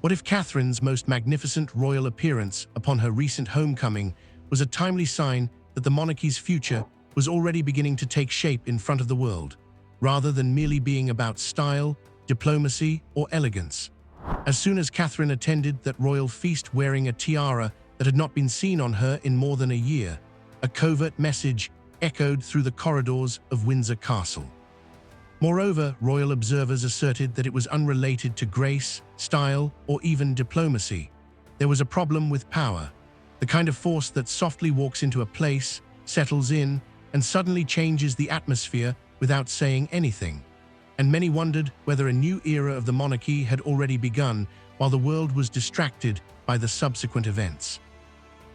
What if Catherine's most magnificent royal appearance upon her recent homecoming was a timely sign that the monarchy's future was already beginning to take shape in front of the world, rather than merely being about style, diplomacy, or elegance? As soon as Catherine attended that royal feast wearing a tiara that had not been seen on her in more than a year, a covert message echoed through the corridors of Windsor Castle. Moreover, royal observers asserted that it was unrelated to grace, style, or even diplomacy. There was a problem with power, the kind of force that softly walks into a place, settles in, and suddenly changes the atmosphere without saying anything. And many wondered whether a new era of the monarchy had already begun while the world was distracted by the subsequent events.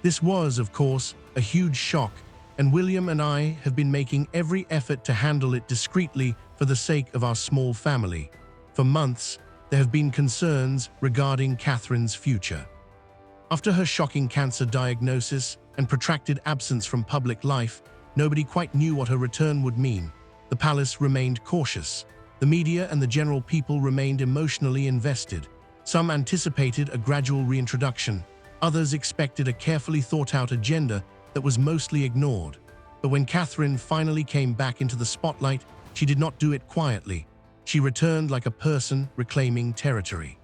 This was, of course, a huge shock, and William and I have been making every effort to handle it discreetly for the sake of our small family. For months, there have been concerns regarding Catherine's future. After her shocking cancer diagnosis and protracted absence from public life, nobody quite knew what her return would mean. The palace remained cautious. The media and the general people remained emotionally invested. Some anticipated a gradual reintroduction. Others expected a carefully thought-out agenda that was mostly ignored. But when Catherine finally came back into the spotlight, she did not do it quietly. She returned like a person reclaiming territory.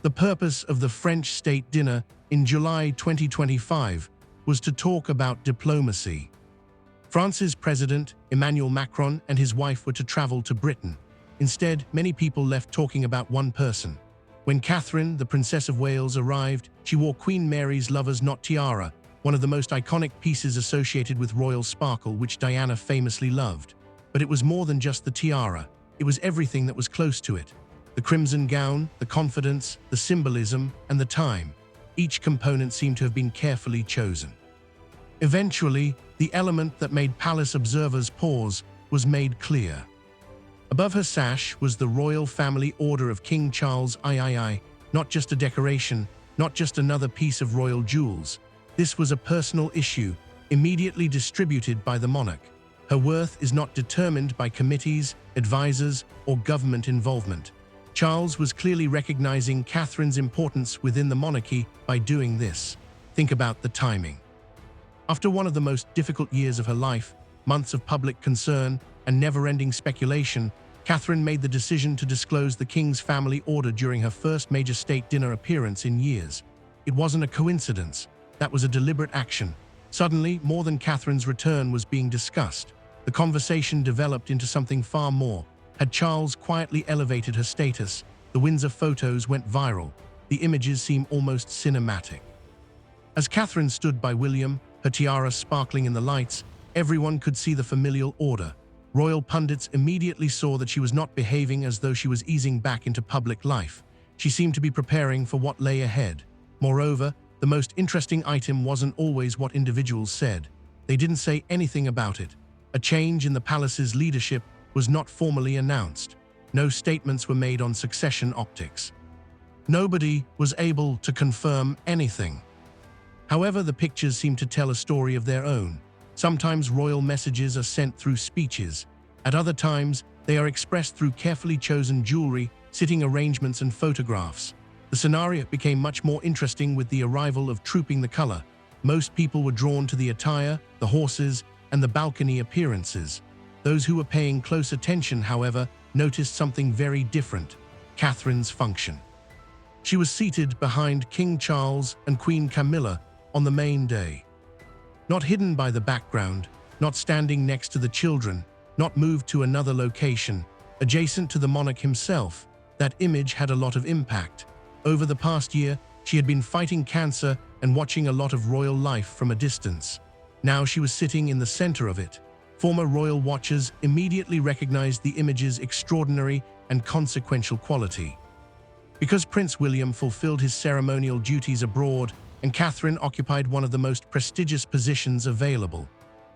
The purpose of the French state dinner in July 2025 was to talk about diplomacy. France's President Emmanuel Macron and his wife were to travel to Britain. Instead, many people left talking about one person. When Catherine, the Princess of Wales, arrived, she wore Queen Mary's lover's knot tiara, one of the most iconic pieces associated with royal sparkle which Diana famously loved. But it was more than just the tiara. It was everything that was close to it. The crimson gown, the confidence, the symbolism, and the time. Each component seemed to have been carefully chosen. Eventually, the element that made palace observers pause was made clear. Above her sash was the Royal Family Order of King Charles III, not just a decoration, not just another piece of royal jewels. This was a personal issue, immediately distributed by the monarch. Her worth is not determined by committees, advisors, or government involvement. Charles was clearly recognizing Catherine's importance within the monarchy by doing this. Think about the timing. After one of the most difficult years of her life, months of public concern, and never-ending speculation, Catherine made the decision to disclose the king's family order during her first major state dinner appearance in years. It wasn't a coincidence. That was a deliberate action. Suddenly, more than Catherine's return was being discussed. The conversation developed into something far more. Had Charles quietly elevated her status? The Windsor photos went viral. The images seem almost cinematic. As Catherine stood by William, her tiara sparkling in the lights, everyone could see the familial order. Royal pundits immediately saw that she was not behaving as though she was easing back into public life. She seemed to be preparing for what lay ahead. Moreover, the most interesting item wasn't always what individuals said. They didn't say anything about it. A change in the palace's leadership was not formally announced. No statements were made on succession optics. Nobody was able to confirm anything. However, the pictures seem to tell a story of their own. Sometimes royal messages are sent through speeches. At other times, they are expressed through carefully chosen jewelry, sitting arrangements, and photographs. The scenario became much more interesting with the arrival of Trooping the Color. Most people were drawn to the attire, the horses, and the balcony appearances. Those who were paying close attention, however, noticed something very different: Catherine's function. She was seated behind King Charles and Queen Camilla on the main day. Not hidden by the background, not standing next to the children, not moved to another location, adjacent to the monarch himself. That image had a lot of impact. Over the past year, she had been fighting cancer and watching a lot of royal life from a distance. Now she was sitting in the center of it. Former royal watchers immediately recognized the image's extraordinary and consequential quality. Because Prince William fulfilled his ceremonial duties abroad and Catherine occupied one of the most prestigious positions available,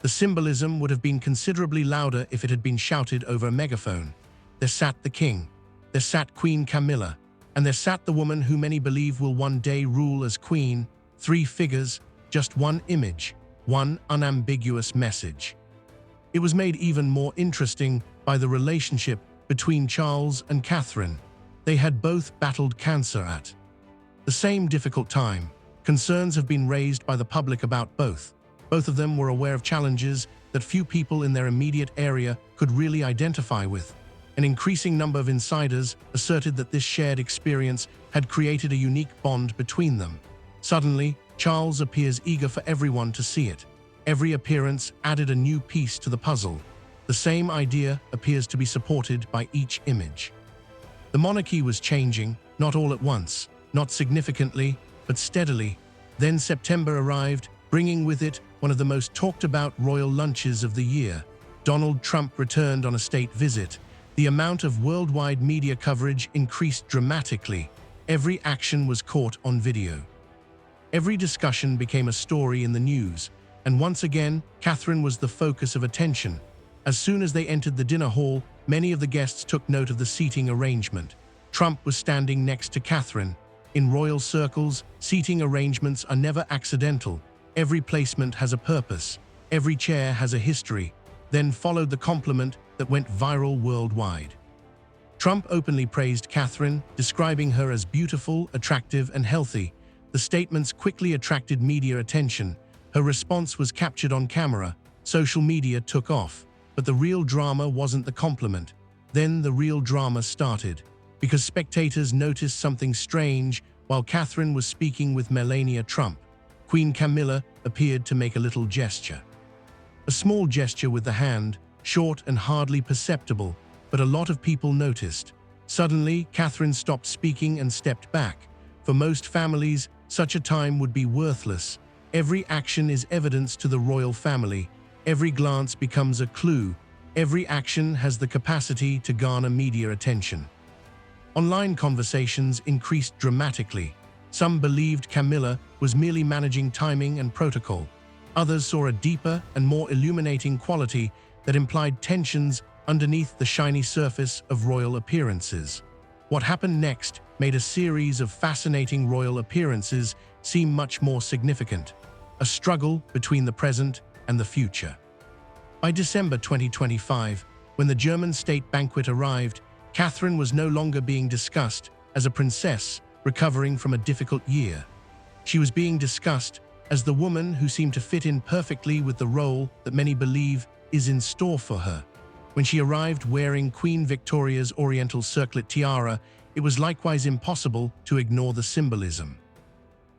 the symbolism would have been considerably louder if it had been shouted over a megaphone. There sat the king, there sat Queen Camilla, and there sat the woman who many believe will one day rule as queen. 3 figures, just one image, one unambiguous message. It was made even more interesting by the relationship between Charles and Catherine. They had both battled cancer at The same difficult time. Concerns have been raised by the public about both. Both of them were aware of challenges that few people in their immediate area could really identify with. An increasing number of insiders asserted that this shared experience had created a unique bond between them. Suddenly, Charles appears eager for everyone to see it. Every appearance added a new piece to the puzzle. The same idea appears to be supported by each image. The monarchy was changing, not all at once, not significantly, but steadily. Then September arrived, bringing with it one of the most talked-about royal lunches of the year. Donald Trump returned on a state visit. The amount of worldwide media coverage increased dramatically. Every action was caught on video. Every discussion became a story in the news, and once again, Catherine was the focus of attention. As soon as they entered the dinner hall, many of the guests took note of the seating arrangement. Trump was standing next to Catherine. In royal circles, seating arrangements are never accidental. Every placement has a purpose. Every chair has a history. Then followed the compliment that went viral worldwide. Trump openly praised Catherine, describing her as beautiful, attractive, and healthy. The statements quickly attracted media attention. Her response was captured on camera. Social media took off. But the real drama wasn't the compliment. Then the real drama started, because spectators noticed something strange while Catherine was speaking with Melania Trump. Queen Camilla appeared to make a little gesture. A small gesture with the hand, short and hardly perceptible, but a lot of people noticed. Suddenly, Catherine stopped speaking and stepped back. For most families, such a time would be worthless. Every action is evidence to the royal family. Every glance becomes a clue. Every action has the capacity to garner media attention. Online conversations increased dramatically. Some believed Camilla was merely managing timing and protocol. Others saw a deeper and more illuminating quality that implied tensions underneath the shiny surface of royal appearances. What happened next made a series of fascinating royal appearances seem much more significant. A struggle between the present and the future. By December 2025, when the German state banquet arrived, Catherine was no longer being discussed as a princess recovering from a difficult year. She was being discussed as the woman who seemed to fit in perfectly with the role that many believe is in store for her. When she arrived wearing Queen Victoria's Oriental circlet tiara, it was likewise impossible to ignore the symbolism.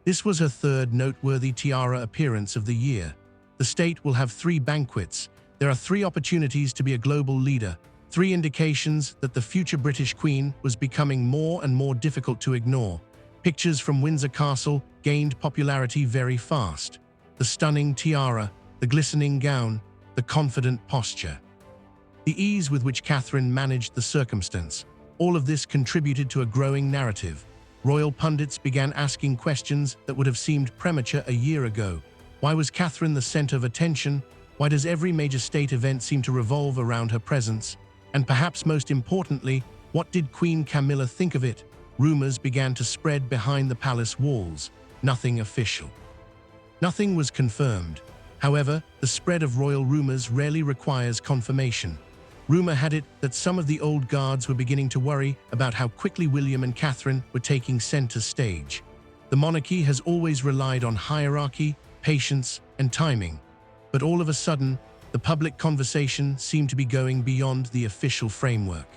This was her third noteworthy tiara appearance of the year. The state will have 3 banquets. There are 3 opportunities to be a global leader, 3 indications that the future British Queen was becoming more and more difficult to ignore. Pictures from Windsor Castle gained popularity very fast. The stunning tiara, the glistening gown, the confident posture. The ease with which Catherine managed the circumstance. All of this contributed to a growing narrative. Royal pundits began asking questions that would have seemed premature a year ago. Why was Catherine the center of attention? Why does every major state event seem to revolve around her presence? And perhaps most importantly, what did Queen Camilla think of it? Rumors began to spread behind the palace walls. Nothing official. Nothing was confirmed. However, the spread of royal rumors rarely requires confirmation. Rumor had it that some of the old guards were beginning to worry about how quickly William and Catherine were taking center stage. The monarchy has always relied on hierarchy, patience, and timing. But all of a sudden, the public conversation seemed to be going beyond the official framework.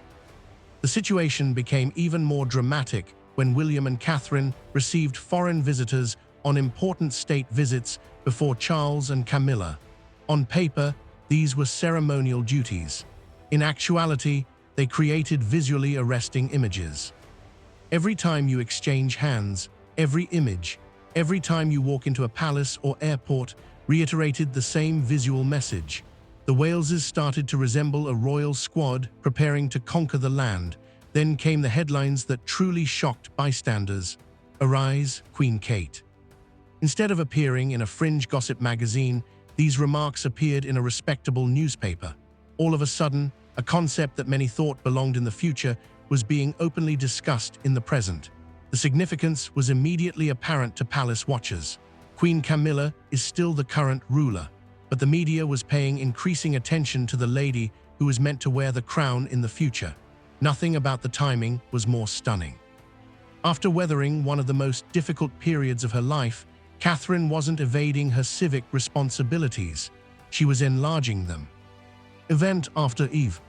The situation became even more dramatic when William and Catherine received foreign visitors on important state visits before Charles and Camilla. On paper, these were ceremonial duties. In actuality, they created visually arresting images. Every time you exchange hands, every image, every time you walk into a palace or airport, reiterated the same visual message. The Waleses started to resemble a royal squad preparing to conquer the land. Then came the headlines that truly shocked bystanders. Arise, Queen Kate. Instead of appearing in a fringe gossip magazine, these remarks appeared in a respectable newspaper. All of a sudden, a concept that many thought belonged in the future was being openly discussed in the present. The significance was immediately apparent to palace watchers. Queen Camilla is still the current ruler, but the media was paying increasing attention to the lady who was meant to wear the crown in the future. Nothing about the timing was more stunning. After weathering one of the most difficult periods of her life, Catherine wasn't evading her civic responsibilities. She was enlarging them. Event after event,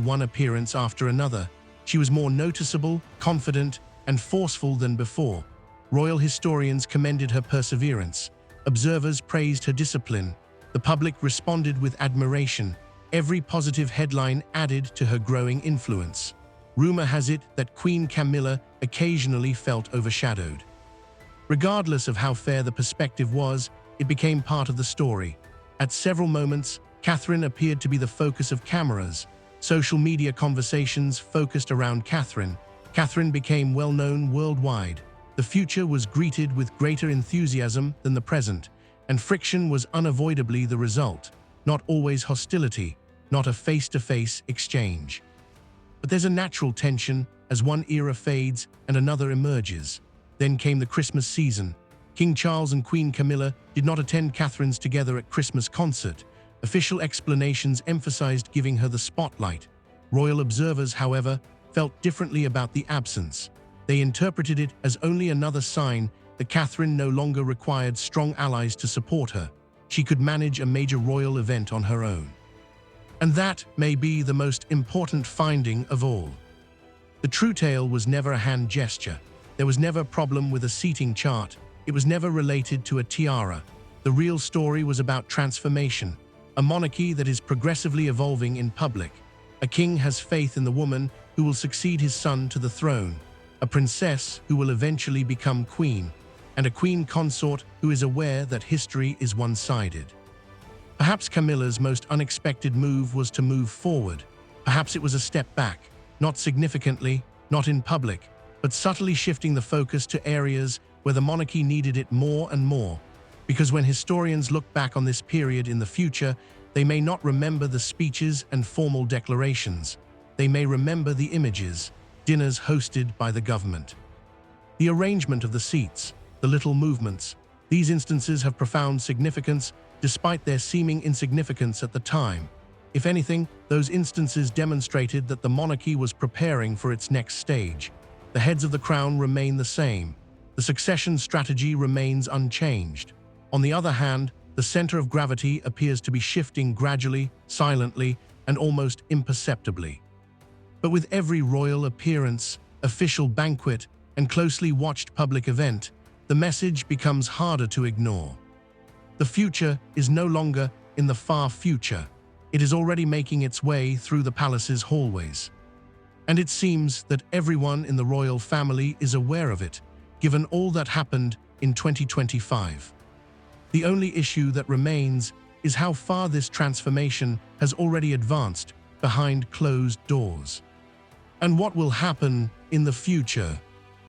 one appearance after another, she was more noticeable, confident, and forceful than before. Royal historians commended her perseverance. Observers praised her discipline. The public responded with admiration. Every positive headline added to her growing influence. Rumor has it that Queen Camilla occasionally felt overshadowed. Regardless of how fair the perspective was, it became part of the story. At several moments, Catherine appeared to be the focus of cameras. Social media conversations focused around Catherine. Catherine became well-known worldwide. The future was greeted with greater enthusiasm than the present, and friction was unavoidably the result. Not always hostility, not a face-to-face exchange. But there's a natural tension as one era fades and another emerges. Then came the Christmas season. King Charles and Queen Camilla did not attend Catherine's together at Christmas concert. Official explanations emphasized giving her the spotlight. Royal observers, however, felt differently about the absence. They interpreted it as only another sign that Catherine no longer required strong allies to support her. She could manage a major royal event on her own. And that may be the most important finding of all. The true tale was never a hand gesture. There was never a problem with a seating chart. It was never related to a tiara. The real story was about transformation, a monarchy that is progressively evolving in public. A king has faith in the woman who will succeed his son to the throne, a princess who will eventually become queen, and a queen consort who is aware that history is one-sided. Perhaps Camilla's most unexpected move was to move forward. Perhaps it was a step back, not significantly, not in public, but subtly shifting the focus to areas where the monarchy needed it more and more. Because when historians look back on this period in the future, they may not remember the speeches and formal declarations. They may remember the images, dinners hosted by the government. The arrangement of the seats, the little movements. These instances have profound significance despite their seeming insignificance at the time. If anything, those instances demonstrated that the monarchy was preparing for its next stage. The heads of the crown remain the same. The succession strategy remains unchanged. On the other hand, the center of gravity appears to be shifting gradually, silently, and almost imperceptibly. But with every royal appearance, official banquet, and closely watched public event, the message becomes harder to ignore. The future is no longer in the far future. It is already making its way through the palace's hallways. And it seems that everyone in the royal family is aware of it, given all that happened in 2025. The only issue that remains is how far this transformation has already advanced behind closed doors. And what will happen in the future?